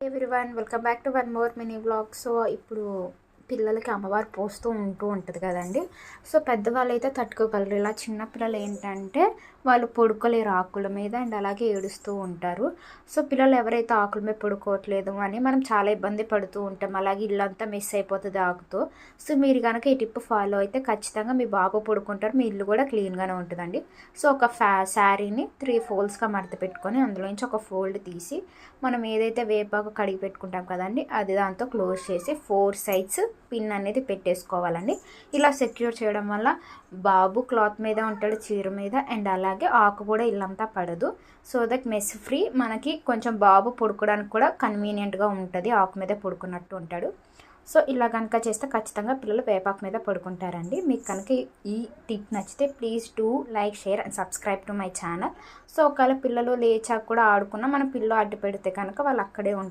Everyone welcome back to one more mini vlog. So ఇప్పుడు పిల్లలకి అమ్మవారు పోస్తూ ఉంటుంది కదండి. సో పెద్దవాళ్ళు అయితే తట్టుకోగలరు. ఇలా చిన్నపిల్లలు ఏంటంటే వాళ్ళు పడుకోలేరు ఆకుల మీద అండ్ అలాగే ఏడుస్తూ ఉంటారు. సో పిల్లలు ఎవరైతే ఆకుల మీద పడుకోవట్లేదు అని మనం చాలా ఇబ్బంది పడుతూ ఉంటాం. అలాగే ఇల్లంతా మిస్ అయిపోతుంది ఆకుతో. సో మీరు కనుక ఈ టిప్ ఫాలో అయితే ఖచ్చితంగా మీ బాబు పడుకుంటారు, మీ ఇల్లు కూడా క్లీన్గానే ఉంటుందండి. సో ఒక శారీని 3 ఫోల్డ్స్గా మడత పెట్టుకొని అందులోంచి ఒక ఫోల్డ్ తీసి మనం ఏదైతే వేపాకు కడిగి పెట్టుకుంటాం కదండి అది దాంతో క్లోజ్ చేసి 4 సైడ్స్ పిన్ అనేది పెట్టేసుకోవాలండి. ఇలా సెక్యూర్ చేయడం వల్ల బాబు క్లాత్ మీద ఉంటాడు, చీర మీద, అండ్ అలాగే ఆకు కూడా ఇల్లంతా పడదు. So that mess free. మనకి కొంచెం బాబు పడుకోవడానికి కూడా కన్వీనియంట్గా ఉంటుంది, ఆకు మీద పడుకున్నట్టు ఉంటాడు. సో ఇలా కనుక చేస్తే ఖచ్చితంగా పిల్లలు వేపాకు మీద పడుకుంటారండి. మీకు కనుక ఈ టిప్ నచ్చితే please do like, share and subscribe to my channel. So ఒకవేళ పిల్లలు లేచాక కూడా ఆడుకున్నా మనం పిల్లలు అడ్డు పెడితే కనుక వాళ్ళు అక్కడే ఉంటారు.